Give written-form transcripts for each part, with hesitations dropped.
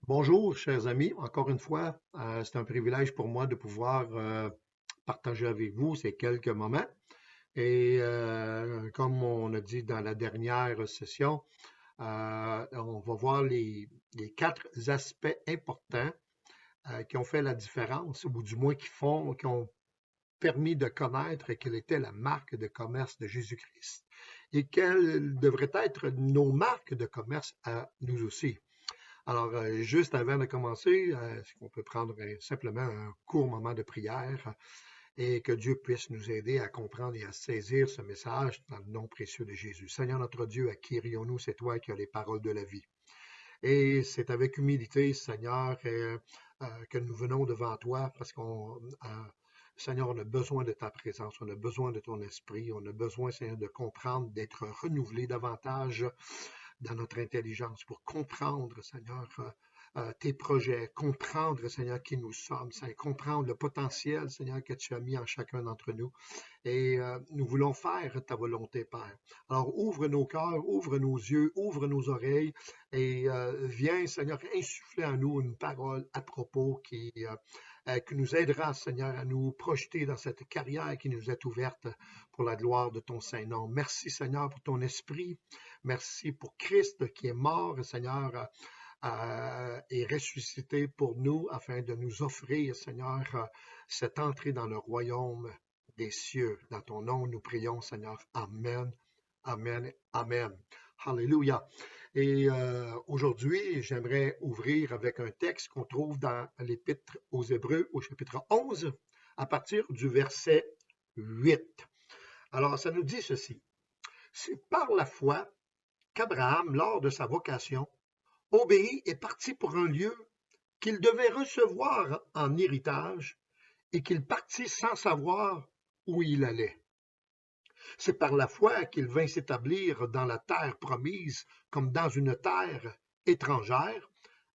Bonjour, chers amis. Encore une fois, c'est un privilège pour moi de pouvoir partager avec vous ces quelques moments. Et comme on a dit dans la dernière session, on va voir les quatre aspects importants qui ont fait la différence, ou du moins qui ont permis de connaître quelle était la marque de commerce de Jésus-Christ et quelles devraient être nos marques de commerce à nous aussi. Alors, juste avant de commencer, est-ce qu'on peut prendre simplement un court moment de prière et que Dieu puisse nous aider à comprendre et à saisir ce message dans le nom précieux de Jésus. Seigneur notre Dieu, à qui rions-nous? C'est toi qui as les paroles de la vie. Et c'est avec humilité, Seigneur, que nous venons devant toi parce Seigneur, on a besoin de ta présence, on a besoin de ton esprit, on a besoin, Seigneur, de comprendre, d'être renouvelé davantage dans notre intelligence pour comprendre, Seigneur, tes projets, comprendre, Seigneur, qui nous sommes, Seigneur, comprendre le potentiel, Seigneur, que tu as mis en chacun d'entre nous. Et nous voulons faire ta volonté, Père. Alors, ouvre nos cœurs, ouvre nos yeux, ouvre nos oreilles et viens, Seigneur, insuffler en nous une parole à propos qui nous aidera, Seigneur, à nous projeter dans cette carrière qui nous est ouverte pour la gloire de ton Saint-Nom. Merci, Seigneur, pour ton esprit. Merci pour Christ qui est mort, Seigneur, et ressuscité pour nous afin de nous offrir, Seigneur, cette entrée dans le royaume des cieux. Dans ton nom, nous prions, Seigneur. Amen, amen, amen. Alléluia. Et aujourd'hui, j'aimerais ouvrir avec un texte qu'on trouve dans l'Épître aux Hébreux, au chapitre 11, à partir du verset 8. Alors, ça nous dit ceci. C'est par la foi qu'Abraham, lors de sa vocation, obéit et partit pour un lieu qu'il devait recevoir en héritage et qu'il partit sans savoir où il allait. C'est par la foi qu'il vint s'établir dans la terre promise comme dans une terre étrangère,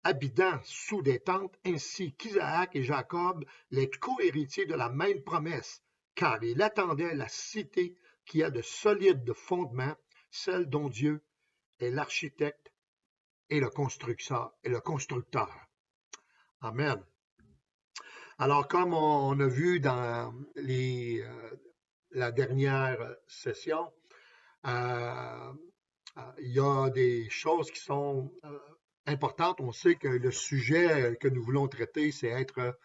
habitant sous des tentes, ainsi qu'Isaac et Jacob, les cohéritiers de la même promesse, car il attendait la cité qui a de solides fondements, celle dont Dieu est l'architecte et le constructeur. Amen. Alors, comme on a vu dans la dernière session, euh, il y a des choses qui sont importantes. On sait que le sujet que nous voulons traiter, c'est être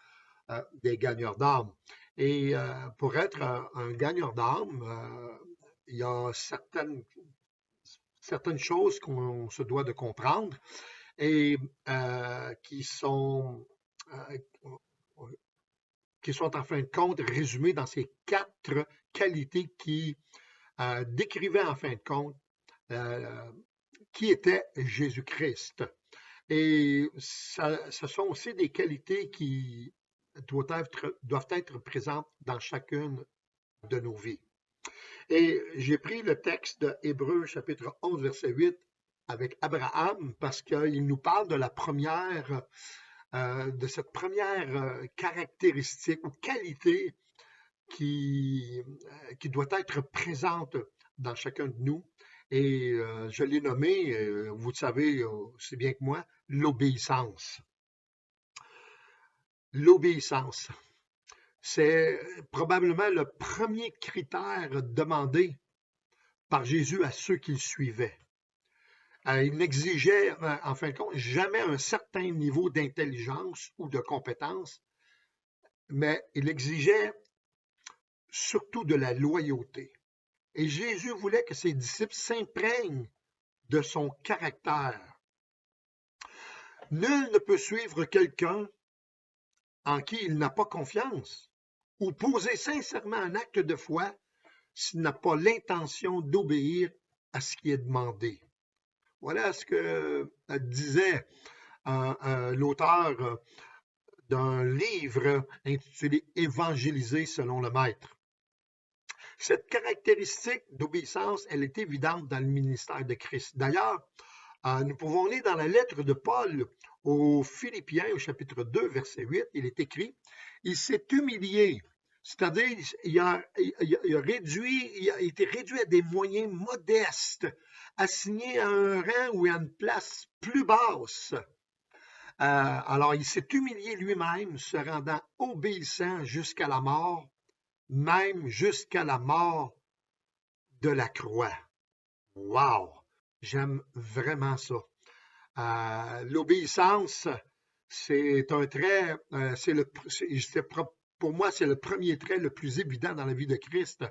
des gagneurs d'âme. Et pour être un gagneur d'âme, il y a certaines choses qu'on se doit de comprendre et qui sont en fin de compte résumées dans ces quatre qualités qui décrivaient en fin de compte euh, qui était Jésus-Christ. Et ce sont aussi des qualités qui doivent être présentes dans chacune de nos vies. Et j'ai pris le texte de Hébreux chapitre 11, verset 8 avec Abraham parce qu'il nous parle de cette première caractéristique ou qualité qui doit être présente dans chacun de nous. Et je l'ai nommé, vous le savez aussi bien que moi, l'obéissance. L'obéissance, c'est probablement le premier critère demandé par Jésus à ceux qui le suivaient. Il n'exigeait, en fin de compte, jamais un certain niveau d'intelligence ou de compétence, mais il exigeait surtout de la loyauté. Et Jésus voulait que ses disciples s'imprègnent de son caractère. Nul ne peut suivre quelqu'un en qui il n'a pas confiance ou poser sincèrement un acte de foi s'il n'a pas l'intention d'obéir à ce qui est demandé. Voilà ce que disait l'auteur d'un livre intitulé Évangéliser selon le Maître. Cette caractéristique d'obéissance, elle est évidente dans le ministère de Christ. D'ailleurs, nous pouvons lire dans la lettre de Paul aux Philippiens, au chapitre 2, verset 8, il est écrit, « Il s'est humilié », c'est-à-dire il a été réduit à des moyens modestes, assigné à un rang ou à une place plus basse, Alors, il s'est humilié lui-même, se rendant obéissant jusqu'à la mort, même jusqu'à la mort de la croix. Wow! J'aime vraiment ça. L'obéissance, c'est un trait, pour moi, c'est le premier trait le plus évident dans la vie de Christ.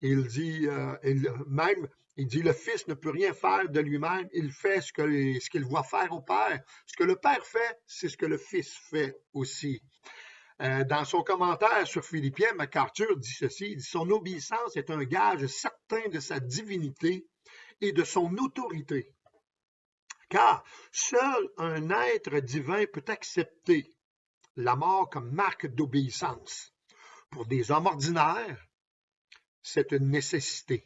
Il dit, il dit, le Fils ne peut rien faire de lui-même, il fait ce qu'il voit faire au Père. Ce que le Père fait, c'est ce que le Fils fait aussi. Dans son commentaire sur Philippiens, MacArthur dit ceci, il dit, son obéissance est un gage certain de sa divinité et de son autorité. Car seul un être divin peut accepter la mort comme marque d'obéissance. Pour des hommes ordinaires, c'est une nécessité.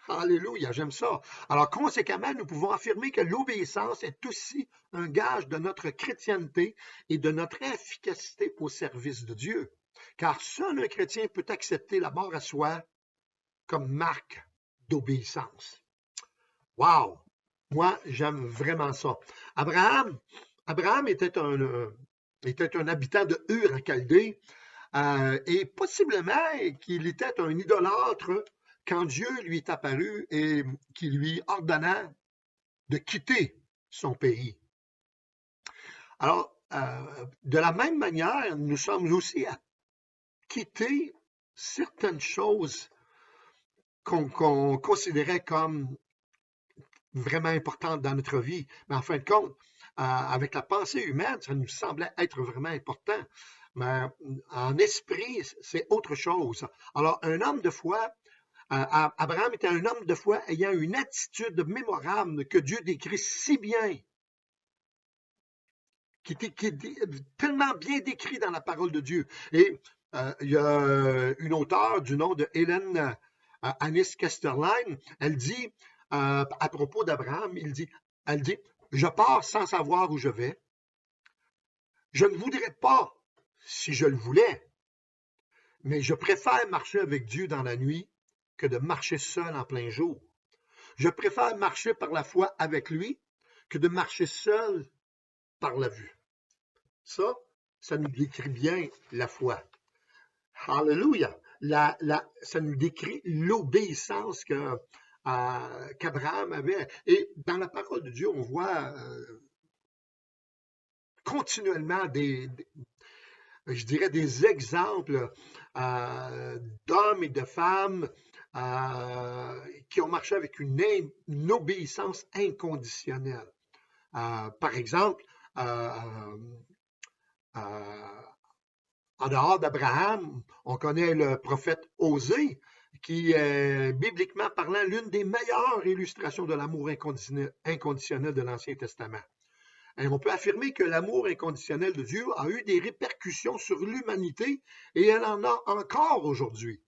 Alléluia, j'aime ça. Alors, conséquemment, nous pouvons affirmer que l'obéissance est aussi un gage de notre chrétienté et de notre efficacité au service de Dieu. Car seul un chrétien peut accepter la mort à soi comme marque d'obéissance. Wow! Moi, j'aime vraiment ça. Abraham était un habitant de Ur en Chaldée, et possiblement qu'il était un idolâtre quand Dieu lui est apparu et qui lui ordonna de quitter son pays. Alors, de la même manière, nous sommes aussi à quitter certaines choses qu'on considérait comme vraiment importantes dans notre vie. Mais en fin de compte, avec la pensée humaine, ça nous semblait être vraiment important. Mais en esprit, c'est autre chose. Alors, un homme de foi, Abraham était un homme de foi ayant une attitude mémorable que Dieu décrit si bien, qui est tellement bien décrit dans la parole de Dieu. Et il y a une auteure du nom de Hélène Anis Kesterlein, elle dit, à propos d'Abraham, elle dit, je pars sans savoir où je vais. Je ne voudrais pas si je le voulais, mais je préfère marcher avec Dieu dans la nuit que de marcher seul en plein jour. Je préfère marcher par la foi avec lui que de marcher seul par la vue. Ça nous décrit bien la foi. Alléluia! Ça nous décrit l'obéissance qu'Abraham avait. Et dans la parole de Dieu, on voit continuellement je dirais, des exemples d'hommes et de femmes qui ont marché avec une obéissance inconditionnelle. Par exemple, en dehors d'Abraham, on connaît le prophète Osée, qui est, bibliquement parlant, l'une des meilleures illustrations de l'amour inconditionnel de l'Ancien Testament. Et on peut affirmer que l'amour inconditionnel de Dieu a eu des répercussions sur l'humanité et elle en a encore aujourd'hui.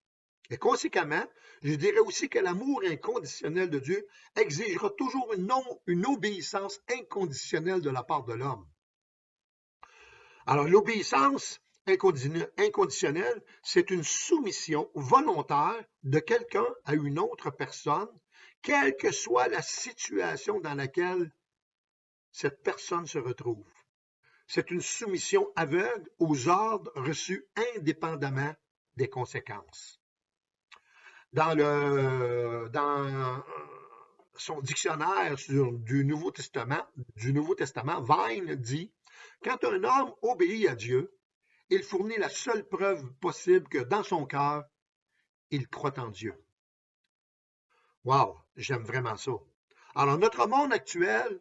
Et conséquemment, je dirais aussi que l'amour inconditionnel de Dieu exigera toujours une obéissance inconditionnelle de la part de l'homme. Alors, l'obéissance inconditionnelle, c'est une soumission volontaire de quelqu'un à une autre personne, quelle que soit la situation dans laquelle cette personne se retrouve. C'est une soumission aveugle aux ordres reçus indépendamment des conséquences. Dans son dictionnaire du Nouveau Testament, Vine dit, quand un homme obéit à Dieu, il fournit la seule preuve possible que dans son cœur, il croit en Dieu. Wow, j'aime vraiment ça. Alors, notre monde actuel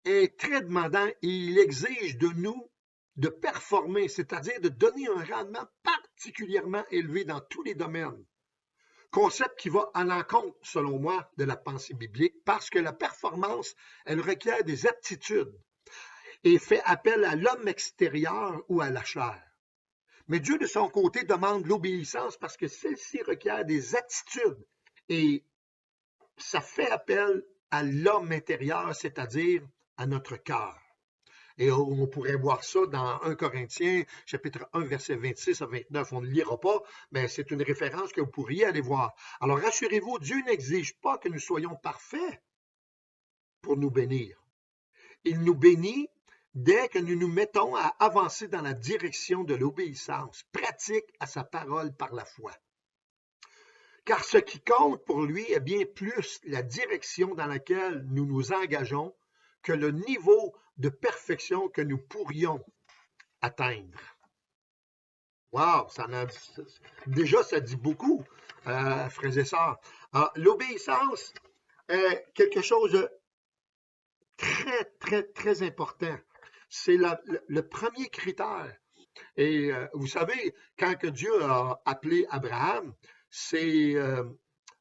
est très demandant et il exige de nous de performer, c'est-à-dire de donner un rendement particulièrement élevé dans tous les domaines. Concept qui va à l'encontre, selon moi, de la pensée biblique, parce que la performance, elle requiert des aptitudes et fait appel à l'homme extérieur ou à la chair. Mais Dieu, de son côté, demande l'obéissance parce que celle-ci requiert des attitudes et ça fait appel à l'homme intérieur, c'est-à-dire à notre cœur. Et on pourrait voir ça dans 1 Corinthiens, chapitre 1, verset 26 à 29. On ne lira pas, mais c'est une référence que vous pourriez aller voir. Alors, rassurez-vous, Dieu n'exige pas que nous soyons parfaits pour nous bénir. Il nous bénit dès que nous nous mettons à avancer dans la direction de l'obéissance pratique à sa parole par la foi. Car ce qui compte pour lui est bien plus la direction dans laquelle nous nous engageons que le niveau de perfection que nous pourrions atteindre. Wow, déjà, ça dit beaucoup, frères et sœurs. L'obéissance est quelque chose de très, très, très important. C'est le premier critère. Et vous savez, quand que Dieu a appelé Abraham,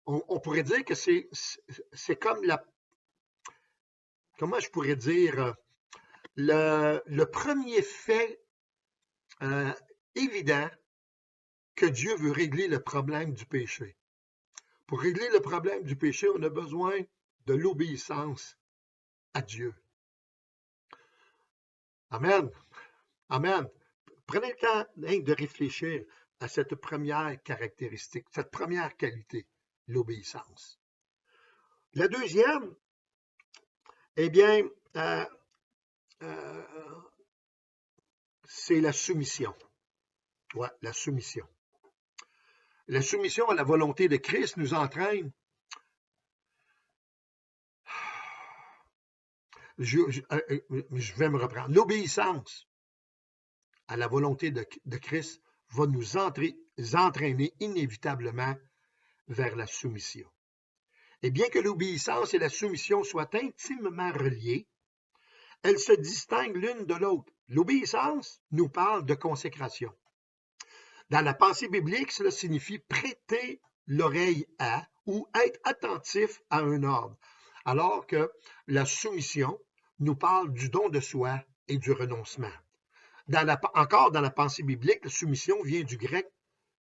on pourrait dire que c'est comme comment je pourrais dire, le premier fait évident que Dieu veut régler le problème du péché. Pour régler le problème du péché, on a besoin de l'obéissance à Dieu. Amen. Amen. Prenez le temps de réfléchir à cette première caractéristique, cette première qualité, l'obéissance. La deuxième, eh bien, c'est la soumission. Ouais, la soumission. La soumission à la volonté de Christ nous entraîne. Je vais me reprendre. L'obéissance à la volonté de Christ va nous entraîner inévitablement vers la soumission. Et bien que l'obéissance et la soumission soient intimement reliées, elles se distinguent l'une de l'autre. L'obéissance nous parle de consécration. Dans la pensée biblique, cela signifie prêter l'oreille à ou être attentif à un ordre, alors que la soumission nous parle du don de soi et du renoncement. Encore dans la pensée biblique, la soumission vient du grec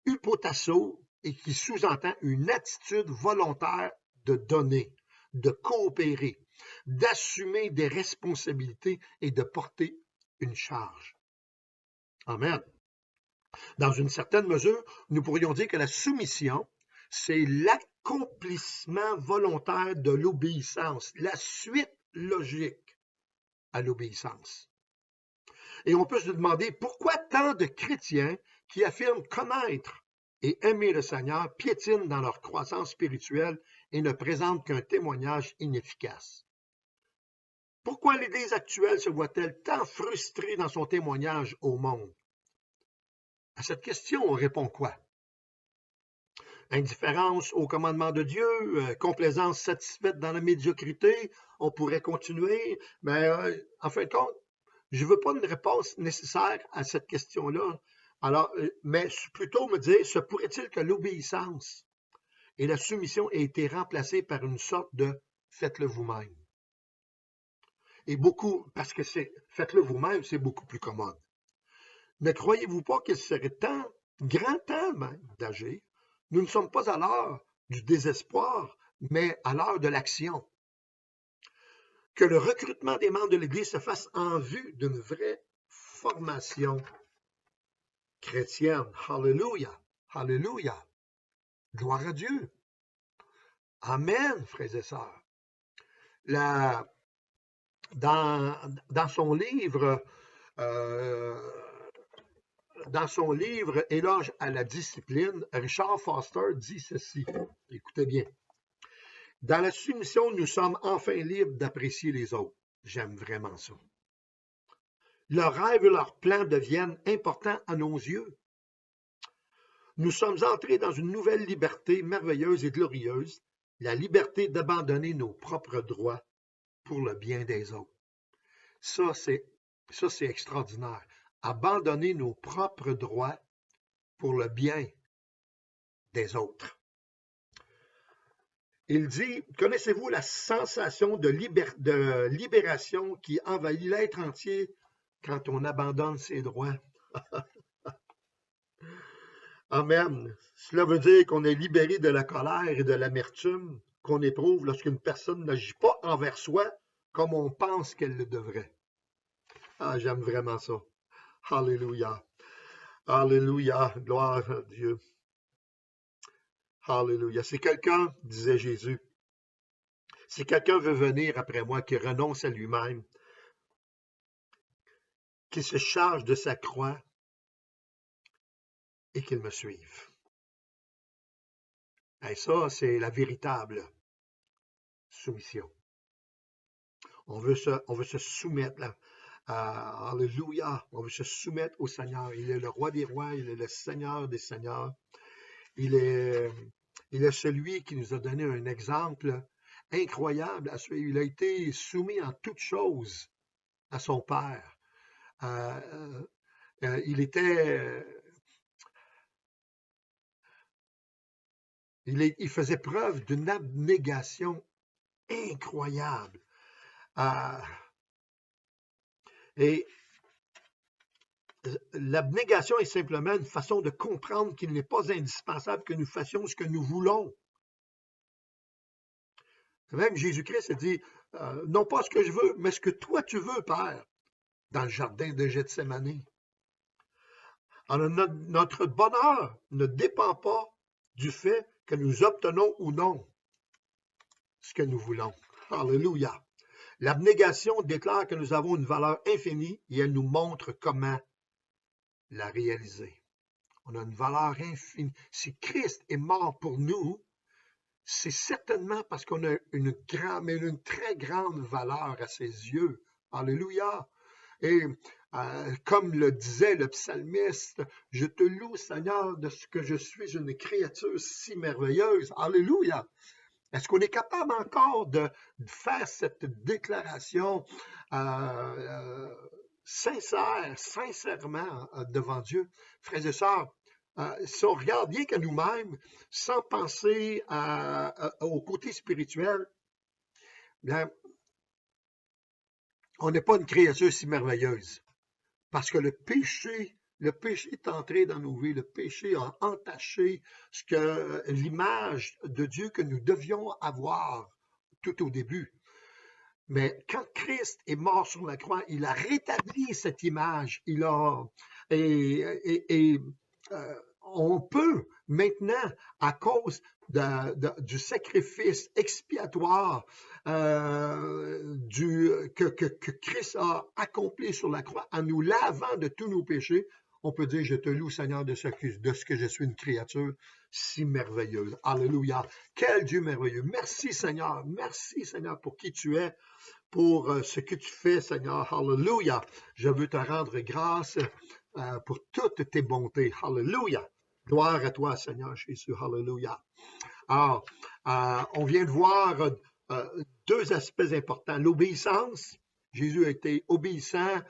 hypotasso et qui sous-entend une attitude volontaire de donner, de coopérer, d'assumer des responsabilités et de porter une charge. Amen. Dans une certaine mesure, nous pourrions dire que la soumission, c'est l'accomplissement volontaire de l'obéissance, la suite logique à l'obéissance. Et on peut se demander pourquoi tant de chrétiens qui affirment connaître et aimer le Seigneur piétinent dans leur croissance spirituelle et ne présentent qu'un témoignage inefficace. Pourquoi l'Église actuelle se voit-elle tant frustrée dans son témoignage au monde? À cette question, on répond quoi? Indifférence au commandement de Dieu, complaisance satisfaite dans la médiocrité, on pourrait continuer, mais en fin de compte, je ne veux pas une réponse nécessaire à cette question-là. Alors, mais plutôt me dire, se pourrait-il que l'obéissance et la soumission aient été remplacées par une sorte de faites-le vous-même? Et beaucoup, parce que faites-le vous-même, c'est beaucoup plus commode. Ne croyez-vous pas qu'il serait grand temps même d'agir? Nous ne sommes pas à l'heure du désespoir, mais à l'heure de l'action. Que le recrutement des membres de l'Église se fasse en vue d'une vraie formation chrétienne. Hallelujah! Hallelujah! Gloire à Dieu! Amen, frères et sœurs. Dans son livre Éloge à la discipline, Richard Foster dit ceci. Écoutez bien. Dans la soumission, nous sommes enfin libres d'apprécier les autres. J'aime vraiment ça. Leurs rêves et leurs plans deviennent importants à nos yeux. Nous sommes entrés dans une nouvelle liberté merveilleuse et glorieuse, la liberté d'abandonner nos propres droits pour le bien des autres. Ça, c'est extraordinaire. Abandonner nos propres droits pour le bien des autres. Il dit, connaissez-vous la sensation de libération qui envahit l'être entier quand on abandonne ses droits? Amen. Cela veut dire qu'on est libéré de la colère et de l'amertume qu'on éprouve lorsqu'une personne n'agit pas envers soi comme on pense qu'elle le devrait. Ah, j'aime vraiment ça. Alléluia. Alléluia. Gloire à Dieu. Alléluia. Si quelqu'un, disait Jésus, si quelqu'un veut venir après moi, qui renonce à lui-même, qu'il se charge de sa croix et qu'il me suive. Et ça, c'est la véritable soumission. On veut se soumettre, là. Alléluia. On veut se soumettre au Seigneur. Il est le roi des rois, il est le Seigneur des seigneurs. Il est celui qui nous a donné un exemple incroyable à suivre. Il a été soumis en toutes choses à son Père. Il faisait preuve d'une abnégation incroyable. Et l'abnégation est simplement une façon de comprendre qu'il n'est pas indispensable que nous fassions ce que nous voulons. Même Jésus-Christ a dit, non pas ce que je veux, mais ce que toi tu veux, Père, dans le jardin de Gethsémani. Alors, notre bonheur ne dépend pas du fait que nous obtenons ou non ce que nous voulons. Alléluia. L'abnégation déclare que nous avons une valeur infinie et elle nous montre comment la réaliser. On a une valeur infinie. Si Christ est mort pour nous, c'est certainement parce qu'on a une très grande valeur à ses yeux. Alléluia. Et comme le disait le psalmiste, je te loue, Seigneur, de ce que je suis une créature si merveilleuse. Alléluia. Est-ce qu'on est capable encore de faire cette déclaration sincèrement devant Dieu? Frères et sœurs, si on regarde rien qu'à nous-mêmes, sans penser au côté spirituel, bien, on n'est pas une créature si merveilleuse. Parce que le péché est entré dans nos vies, le péché a entaché l'image de Dieu que nous devions avoir tout au début. Mais quand Christ est mort sur la croix, il a rétabli cette image. On peut maintenant, à cause du sacrifice expiatoire que Christ a accompli sur la croix, en nous lavant de tous nos péchés, on peut dire, je te loue, Seigneur, de ce que je suis une créature si merveilleuse. Alléluia. Quel Dieu merveilleux. Merci, Seigneur, pour qui tu es, pour ce que tu fais, Seigneur. Alléluia. Je veux te rendre grâce pour toutes tes bontés. Alléluia. Gloire à toi, Seigneur Jésus. Alléluia. Alors, on vient de voir deux aspects importants. L'obéissance. Jésus a été obéissant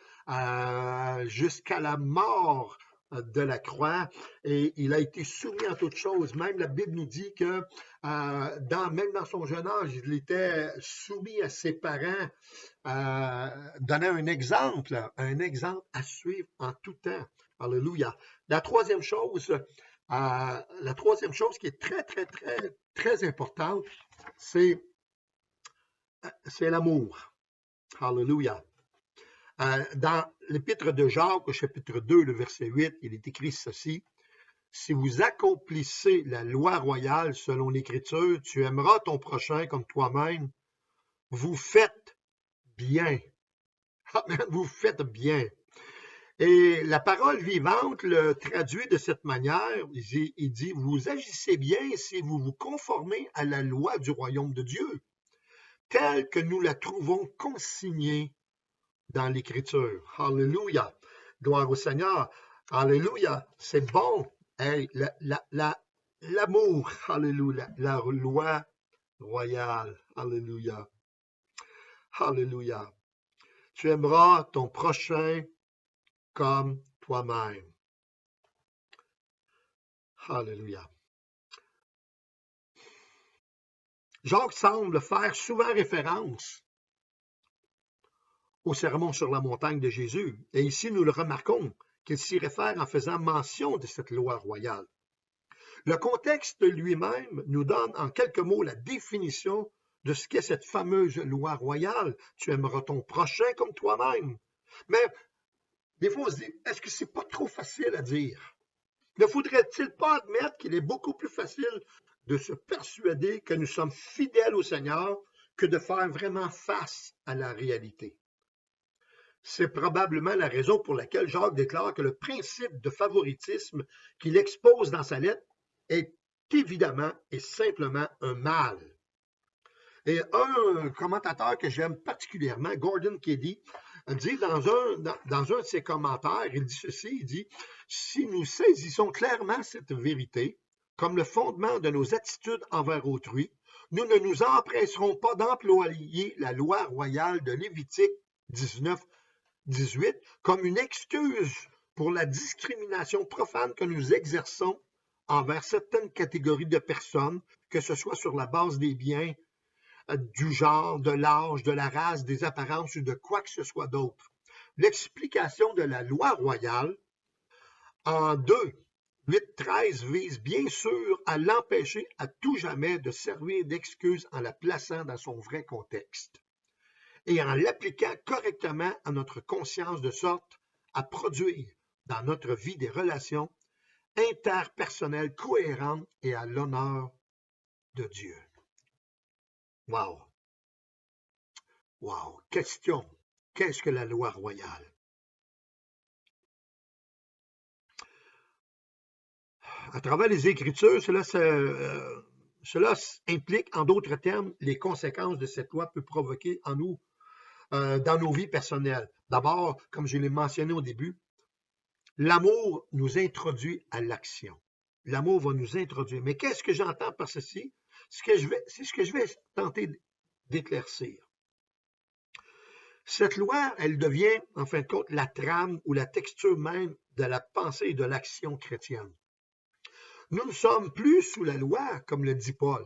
jusqu'à la mort de la croix et il a été soumis à toutes choses. Même la Bible nous dit que même dans son jeune âge, il était soumis à ses parents, donnant un exemple à suivre en tout temps. Alléluia. La troisième chose qui est très, très, très, très importante, c'est l'amour. Alléluia. Dans l'épître de Jacques, au chapitre 2, le verset 8, il est écrit ceci. Si vous accomplissez la loi royale selon l'Écriture, tu aimeras ton prochain comme toi-même. Vous faites bien. Amen, vous faites bien. Et la parole vivante le traduit de cette manière. Il dit, vous agissez bien si vous vous conformez à la loi du royaume de Dieu, telle que nous la trouvons consignée dans l'Écriture. Alléluia. Gloire au Seigneur. Alléluia. C'est bon. Hey, l'amour. Alléluia. La loi royale. Alléluia. Alléluia. Tu aimeras ton prochain comme toi-même. Alléluia. Jacques semble faire souvent référence au sermon sur la montagne de Jésus. Et ici, nous le remarquons qu'il s'y réfère en faisant mention de cette loi royale. Le contexte lui-même nous donne en quelques mots la définition de ce qu'est cette fameuse loi royale. Tu aimeras ton prochain comme toi-même. Mais des fois, on se dit, est-ce que c'est pas trop facile à dire? Ne faudrait-il pas admettre qu'il est beaucoup plus facile de se persuader que nous sommes fidèles au Seigneur que de faire vraiment face à la réalité? C'est probablement la raison pour laquelle Jacques déclare que le principe de favoritisme qu'il expose dans sa lettre est évidemment et simplement un mal. Et un commentateur que j'aime particulièrement, Gordon Keddy, dit dans un de ses commentaires, il dit ceci, il dit, si nous saisissons clairement cette vérité comme le fondement de nos attitudes envers autrui, nous ne nous empresserons pas d'employer la loi royale de Lévitique 19-18 comme une excuse pour la discrimination profane que nous exerçons envers certaines catégories de personnes, que ce soit sur la base des biens, du genre, de l'âge, de la race, des apparences ou de quoi que ce soit d'autre. L'explication de la loi royale en 2:8-13 vise bien sûr à l'empêcher à tout jamais de servir d'excuse en la plaçant dans son vrai contexte et en l'appliquant correctement à notre conscience de sorte à produire dans notre vie des relations interpersonnelles cohérentes et à l'honneur de Dieu. Wow! Wow! Question. Qu'est-ce que la loi royale? À travers les Écritures, cela implique, en d'autres termes, les conséquences de cette loi peut provoquer en nous, dans nos vies personnelles. D'abord, comme je l'ai mentionné au début, l'amour nous introduit à l'action. L'amour va nous introduire. Mais qu'est-ce que j'entends par ceci? C'est ce que je vais tenter d'éclaircir. Cette loi, elle devient, en fin de compte, la trame ou la texture même de la pensée et de l'action chrétienne. Nous ne sommes plus sous la loi, comme le dit Paul,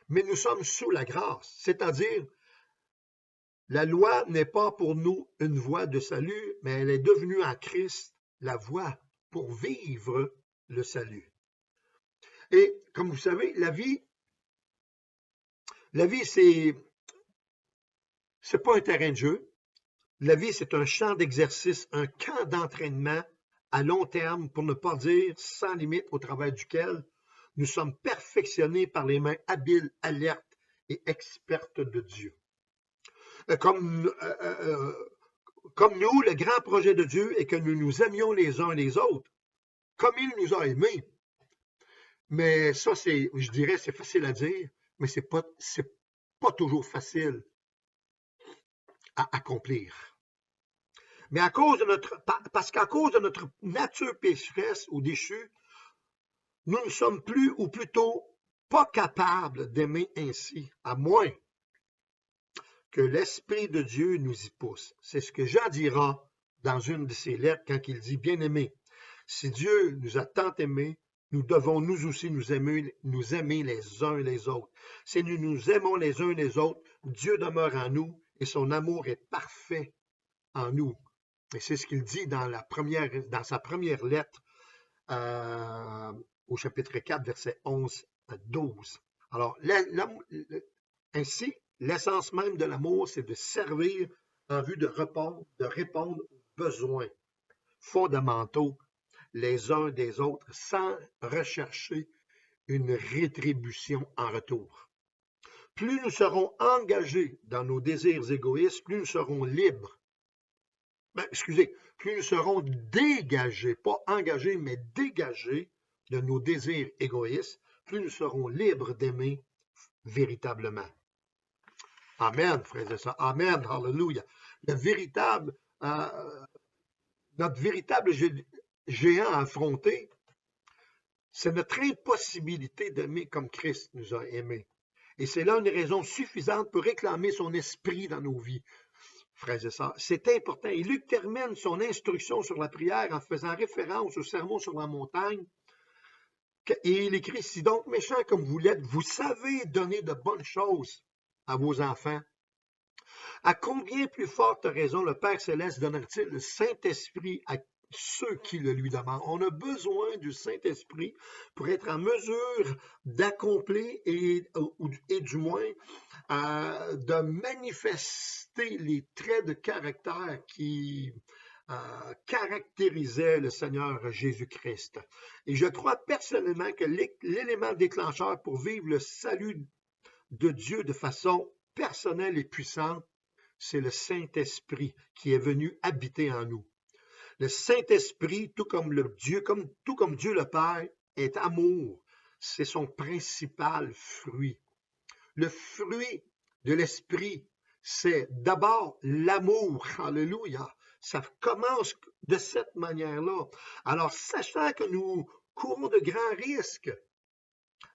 mais nous sommes sous la grâce, c'est-à-dire la loi n'est pas pour nous une voie de salut, mais elle est devenue en Christ la voie pour vivre le salut. Et comme vous savez, la vie, c'est pas un terrain de jeu. La vie, c'est un champ d'exercice, un camp d'entraînement à long terme, pour ne pas dire sans limite, au travers duquel nous sommes perfectionnés par les mains habiles, alertes et expertes de Dieu. Comme nous, le grand projet de Dieu est que nous nous aimions les uns les autres, comme il nous a aimés. Mais ça, je dirais, c'est facile à dire, mais c'est pas toujours facile à accomplir. Mais parce qu'à cause de notre nature pécheresse ou déchue, nous ne sommes plus, ou plutôt pas capables d'aimer ainsi, à moins que l'Esprit de Dieu nous y pousse. C'est ce que Jean dira dans une de ses lettres quand il dit, bien-aimés, si Dieu nous a tant aimés, nous devons nous aussi nous aimer les uns les autres. Si nous nous aimons les uns les autres, Dieu demeure en nous et son amour est parfait en nous. Et c'est ce qu'il dit dans sa première lettre au chapitre 4, versets 11 à 12. Alors, ainsi, l'essence même de l'amour, c'est de servir en vue de répondre aux besoins fondamentaux les uns des autres sans rechercher une rétribution en retour. Plus nous serons engagés dans nos désirs égoïstes, plus nous serons libres. Plus nous serons dégagés, pas engagés, mais dégagés de nos désirs égoïstes, plus nous serons libres d'aimer véritablement. Amen, frères et sœurs. Amen, hallelujah. Notre véritable géant à affronter, c'est notre impossibilité d'aimer comme Christ nous a aimés. Et c'est là une raison suffisante pour réclamer son esprit dans nos vies. Frères et sœurs, c'est important. Et Luc termine son instruction sur la prière en faisant référence au sermon sur la montagne. Et il écrit, si donc méchants comme vous l'êtes, vous savez donner de bonnes choses à vos enfants. À combien plus forte raison le Père Céleste donnerait-il le Saint-Esprit à ceux qui le lui demandent? On a besoin du Saint-Esprit pour être en mesure d'accomplir et du moins de manifester les traits de caractère qui caractérisaient le Seigneur Jésus-Christ. Et je crois personnellement que l'élément déclencheur pour vivre le salut de Dieu de façon personnelle et puissante, c'est le Saint-Esprit qui est venu habiter en nous. Le Saint-Esprit, tout comme Dieu le Père, est amour. C'est son principal fruit. Le fruit de l'Esprit, c'est d'abord l'amour. Alléluia. Ça commence de cette manière-là. Alors, sachant que nous courons de grands risques,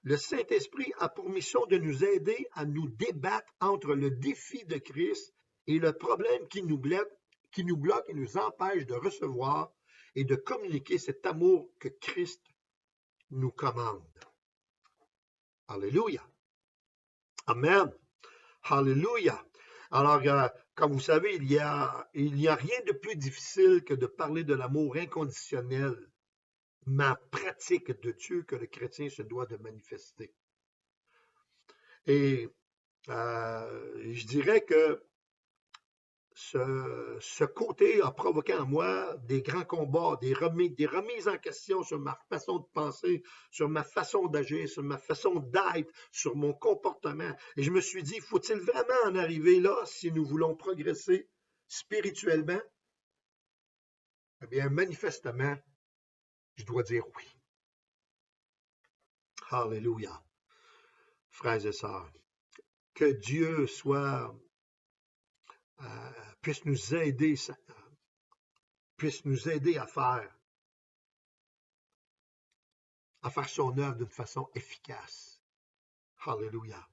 le Saint-Esprit a pour mission de nous aider à nous débattre entre le défi de Christ et le problème qui nous bloque et nous empêche de recevoir et de communiquer cet amour que Christ nous commande. Alléluia. Amen. Alléluia. Alors, comme vous savez, il n'y a rien de plus difficile que de parler de l'amour inconditionnel, ma pratique de Dieu que le chrétien se doit de manifester. Et je dirais que ce côté a provoqué en moi des grands combats, des remises en question sur ma façon de penser, sur ma façon d'agir, sur ma façon d'être, sur mon comportement. Et je me suis dit, faut-il vraiment en arriver là si nous voulons progresser spirituellement? Eh bien, manifestement, je dois dire oui. Alléluia. Frères et sœurs, que Dieu puisse nous aider à faire son œuvre d'une façon efficace. Alléluia.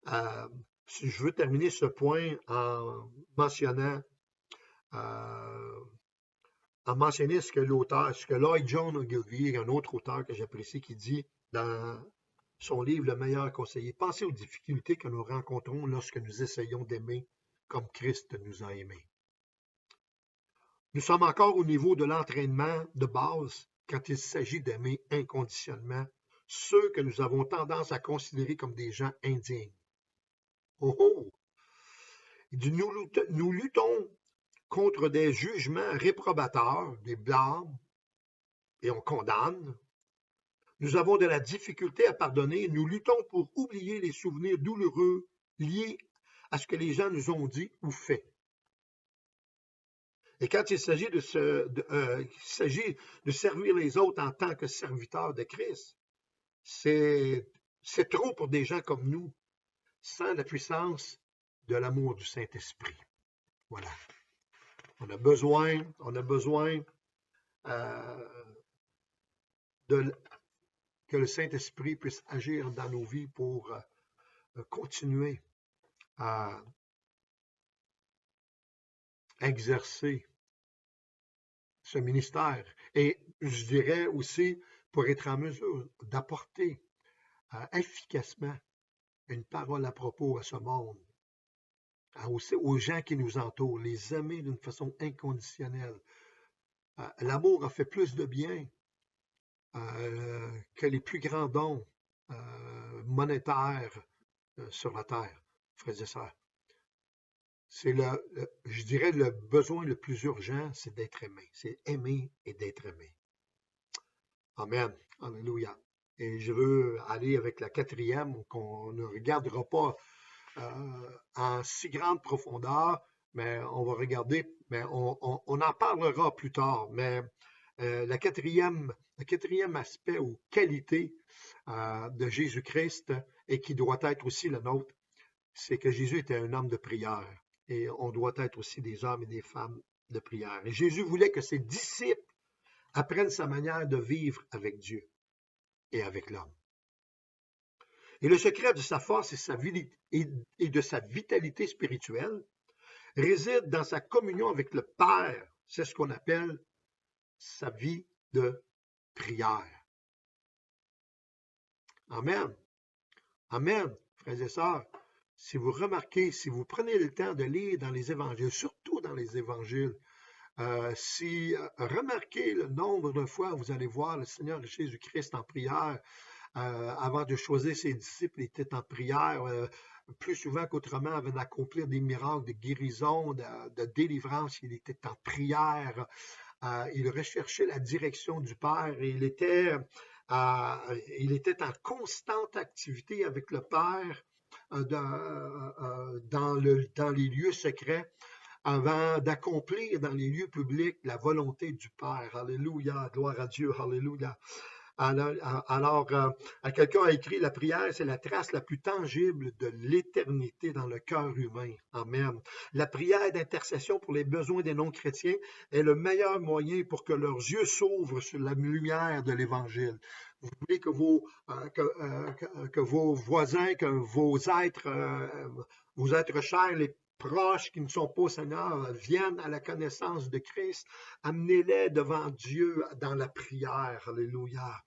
Je veux terminer ce point en mentionnant ce que Lloyd Jones Ogilvie, un autre auteur que j'apprécie, qui dit dans son livre Le meilleur conseiller, pensez aux difficultés que nous rencontrons lorsque nous essayons d'aimer comme Christ nous a aimés. Nous sommes encore au niveau de l'entraînement de base quand il s'agit d'aimer inconditionnellement ceux que nous avons tendance à considérer comme des gens indignes. Oh oh! Nous luttons contre des jugements réprobateurs, des blâmes, et on condamne. Nous avons de la difficulté à pardonner. Nous luttons pour oublier les souvenirs douloureux liés à ce que les gens nous ont dit ou fait. Et quand il s'agit de servir les autres en tant que serviteurs de Christ, c'est trop pour des gens comme nous, sans la puissance de l'amour du Saint-Esprit. Voilà. On a besoin que le Saint-Esprit puisse agir dans nos vies pour continuer à exercer ce ministère. Et je dirais aussi pour être en mesure d'apporter efficacement une parole à propos à ce monde, aux gens qui nous entourent, les aimer d'une façon inconditionnelle. L'amour a fait plus de bien que les plus grands dons monétaires sur la terre, frères et sœurs. C'est je dirais, le besoin le plus urgent, c'est d'être aimé. C'est aimer et d'être aimé. Amen. Alléluia. Et je veux aller avec la quatrième, qu'on ne regardera pas en si grande profondeur, mais on va regarder, mais on en parlera plus tard. Mais le quatrième aspect ou qualité de Jésus-Christ, et qui doit être aussi le nôtre, c'est que Jésus était un homme de prière. Et on doit être aussi des hommes et des femmes de prière. Et Jésus voulait que ses disciples apprennent sa manière de vivre avec Dieu et avec l'homme. Et le secret de sa force et de sa vitalité spirituelle réside dans sa communion avec le Père. C'est ce qu'on appelle sa vie de prière. Amen. Amen, frères et sœurs. Si vous remarquez, si vous prenez le temps de lire dans les évangiles, surtout dans les évangiles, remarquez le nombre de fois où vous allez voir le Seigneur Jésus-Christ en prière, avant de choisir ses disciples, il était en prière, plus souvent qu'autrement, avant d'accomplir des miracles de guérison, de délivrance, il était en prière, il recherchait la direction du Père et il était en constante activité avec le Père dans les lieux secrets avant d'accomplir dans les lieux publics la volonté du Père. Alléluia, gloire à Dieu, alléluia. Alors, quelqu'un a écrit, la prière, c'est la trace la plus tangible de l'éternité dans le cœur humain. Amen. La prière d'intercession pour les besoins des non-chrétiens est le meilleur moyen pour que leurs yeux s'ouvrent sur la lumière de l'Évangile. Vous voulez que vos voisins, que vos êtres chers, les proches qui ne sont pas au Seigneur, viennent à la connaissance de Christ, amenez-les devant Dieu dans la prière. Alléluia.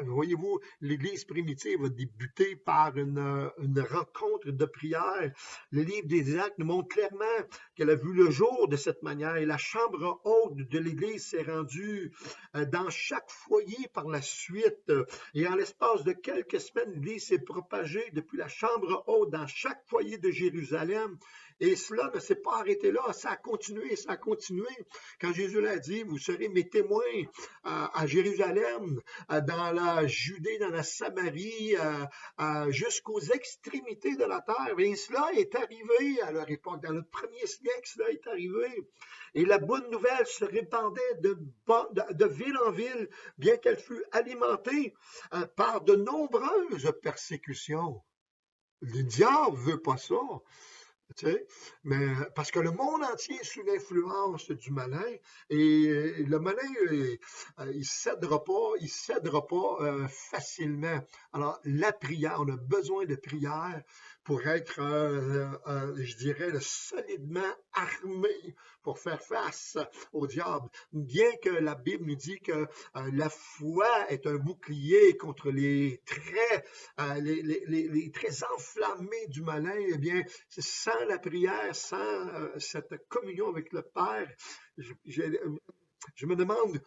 Voyez-vous, l'Église primitive a débuté par une rencontre de prière. Le livre des Actes nous montre clairement qu'elle a vu le jour de cette manière et la chambre haute de l'Église s'est rendue dans chaque foyer par la suite. Et en l'espace de quelques semaines, l'Église s'est propagée depuis la chambre haute dans chaque foyer de Jérusalem. Et cela ne s'est pas arrêté là, ça a continué, ça a continué. Quand Jésus l'a dit, vous serez mes témoins à Jérusalem, dans la Judée, dans la Samarie, jusqu'aux extrémités de la terre. Et cela est arrivé à leur époque. Dans le premier siècle, cela est arrivé. Et la bonne nouvelle se répandait de ville en ville, bien qu'elle fût alimentée par de nombreuses persécutions. Le diable ne veut pas ça. Tu sais, mais parce que le monde entier est sous l'influence du malin et le malin, il cèdera pas facilement. Alors, la prière, on a besoin de prière pour être, je dirais, solidement armé pour faire face au diable. Bien que la Bible nous dit que la foi est un bouclier contre les traits, les traits enflammés du malin, eh bien, sans la prière, sans cette communion avec le Père, je me demande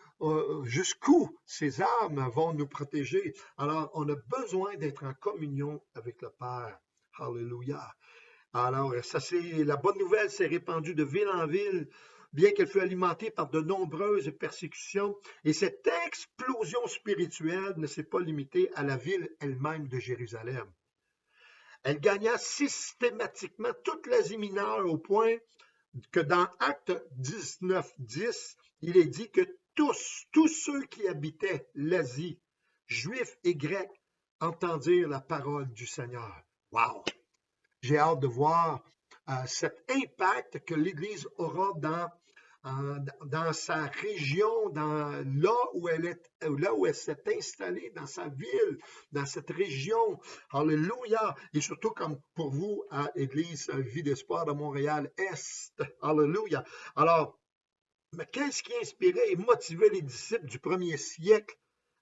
jusqu'où ces armes vont nous protéger. Alors, on a besoin d'être en communion avec le Père. Alléluia. Alors, ça c'est la bonne nouvelle s'est répandue de ville en ville, bien qu'elle fût alimentée par de nombreuses persécutions. Et cette explosion spirituelle ne s'est pas limitée à la ville elle-même de Jérusalem. Elle gagna systématiquement toute l'Asie mineure au point que dans Acte 19:10, il est dit que tous ceux qui habitaient l'Asie, juifs et grecs, entendirent la parole du Seigneur. Wow! J'ai hâte de voir cet impact que l'Église aura dans sa région, là où elle s'est installée, dans sa ville, dans cette région. Alléluia! Et surtout comme pour vous à l'Église Vie d'Espoir de Montréal-Est. Alléluia! Alors, mais qu'est-ce qui inspirait et motivait les disciples du premier siècle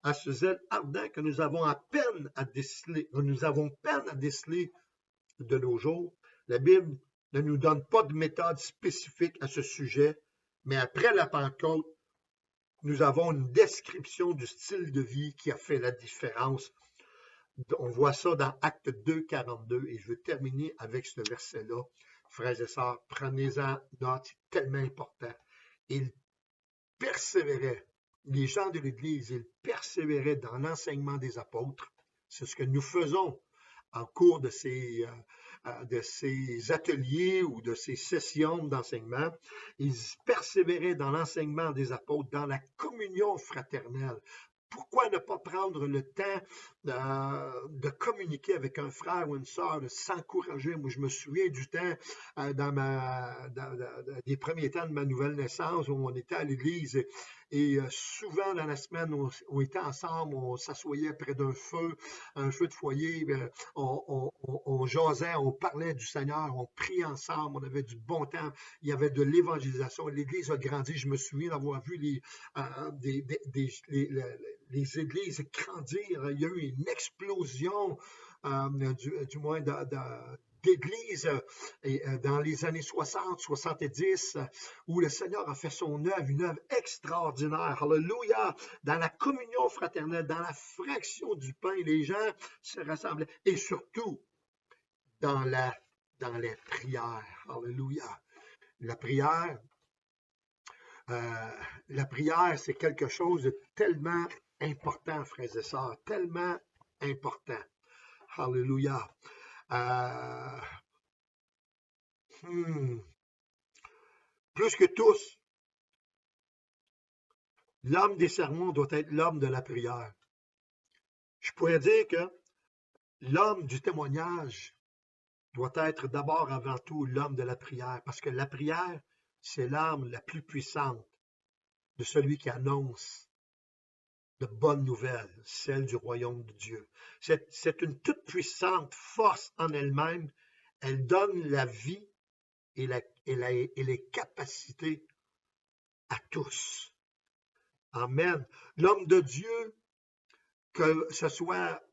à ce zèle ardent que nous avons peine à déceler de nos jours? La Bible ne nous donne pas de méthode spécifique à ce sujet, mais après la Pentecôte, nous avons une description du style de vie qui a fait la différence. On voit ça dans Acte 2, 42, et je veux terminer avec ce verset-là. Frères et sœurs, prenez-en note, c'est tellement important. Ils persévéraient, les gens de l'Église, ils persévéraient dans l'enseignement des apôtres. C'est ce que nous faisons en cours de ces ateliers ou de ces sessions d'enseignement. Ils persévéraient dans l'enseignement des apôtres, dans la communion fraternelle. Pourquoi ne pas prendre le temps de communiquer avec un frère ou une sœur, de s'encourager? Moi, je me souviens du temps des premiers temps de ma nouvelle naissance où on était à l'église et souvent dans la semaine, on était ensemble, on s'assoyait près d'un feu, un feu de foyer, on jasait, on parlait du Seigneur, on priait ensemble, on avait du bon temps, il y avait de l'évangélisation. L'église a grandi, je me souviens d'avoir vu les églises grandir. Il y a eu une explosion, du moins d'églises dans les années 60, 70, où le Seigneur a fait son œuvre, une œuvre extraordinaire. Alléluia! Dans la communion fraternelle, dans la fraction du pain, les gens se rassemblaient. Et surtout, dans les prières. Alléluia! La prière, c'est quelque chose de tellement important, frères et sœurs, tellement important. Alléluia. Euh, hmm, plus que tous, l'homme des sermons doit être l'homme de la prière. Je pourrais dire que l'homme du témoignage doit être d'abord avant tout l'homme de la prière, parce que la prière, c'est l'arme la plus puissante de celui qui annonce de bonnes nouvelles, celle du royaume de Dieu. C'est une toute puissante force en elle-même. Elle donne la vie et les capacités à tous. Amen. L'homme de Dieu, que ce soit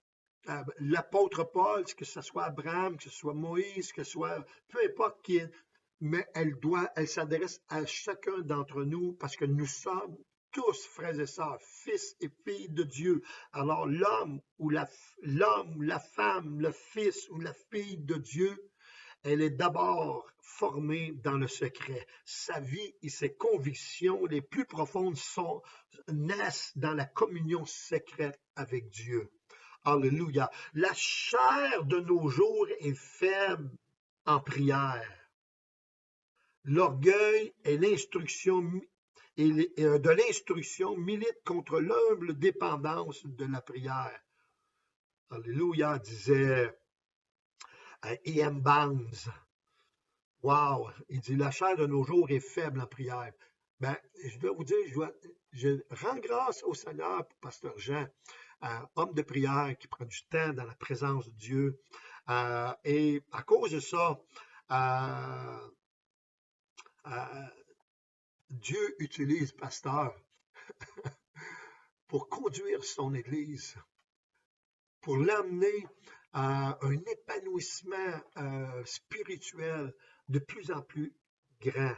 l'apôtre Paul, que ce soit Abraham, que ce soit Moïse, que ce soit peu importe qui est, mais elle s'adresse à chacun d'entre nous parce que nous sommes tous frères et sœurs, fils et filles de Dieu. Alors l'homme, la femme, le fils ou la fille de Dieu, elle est d'abord formée dans le secret. Sa vie et ses convictions les plus profondes naissent dans la communion secrète avec Dieu. Alléluia. La chair de nos jours est faible en prière. L'orgueil et de l'instruction militent contre l'humble dépendance de la prière. Alléluia, disait E.M. Barnes. Wow! Il dit, la chair de nos jours est faible en prière. Ben, je dois vous dire, je rends grâce au Seigneur pour Pasteur Jean, homme de prière qui prend du temps dans la présence de Dieu. Et à cause de ça, euh, euh, Dieu utilise Pasteur pour conduire son Église, pour l'amener à un épanouissement spirituel de plus en plus grand.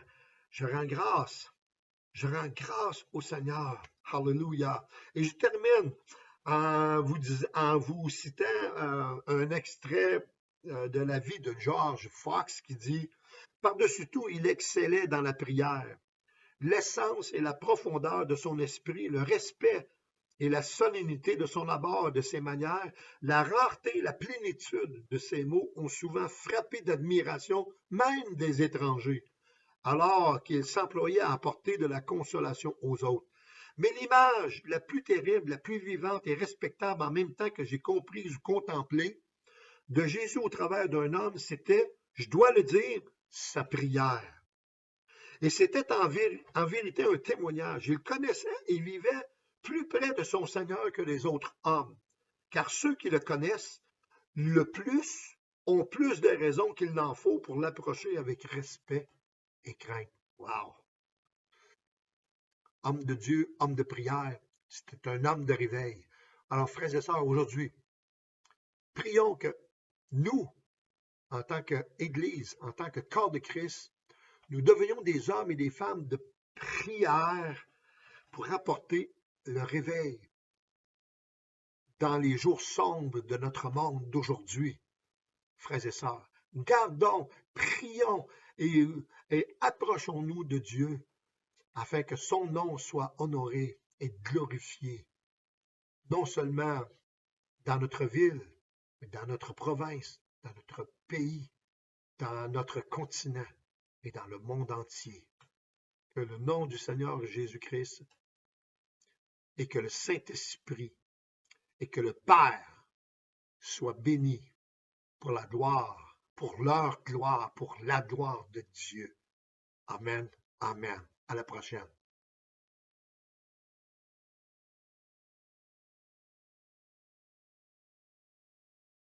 Je rends grâce. Je rends grâce au Seigneur. Hallelujah. Et je termine en vous citant un extrait de la vie de George Fox qui dit, par-dessus tout, il excellait dans la prière. L'essence et la profondeur de son esprit, le respect et la solennité de son abord et de ses manières, la rareté et la plénitude de ses mots ont souvent frappé d'admiration même des étrangers, alors qu'il s'employait à apporter de la consolation aux autres. Mais l'image la plus terrible, la plus vivante et respectable en même temps que j'ai comprise ou contemplé de Jésus au travers d'un homme, c'était, je dois le dire, sa prière. Et c'était en vérité un témoignage. Il connaissait et vivait plus près de son Seigneur que les autres hommes, car ceux qui le connaissent le plus ont plus de raisons qu'il n'en faut pour l'approcher avec respect et crainte. Wow! Homme de Dieu, homme de prière, c'était un homme de réveil. Alors, frères et sœurs, aujourd'hui, prions que nous, en tant qu'Église, en tant que corps de Christ, nous devenions des hommes et des femmes de prière pour apporter le réveil dans les jours sombres de notre monde d'aujourd'hui, frères et sœurs. Gardons, prions et approchons-nous de Dieu afin que son nom soit honoré et glorifié, non seulement dans notre ville, mais dans notre province, dans notre pays, dans notre continent et dans le monde entier. Que le nom du Seigneur Jésus-Christ et que le Saint-Esprit et que le Père soient bénis pour la gloire, pour leur gloire, pour la gloire de Dieu. Amen. Amen. À la prochaine.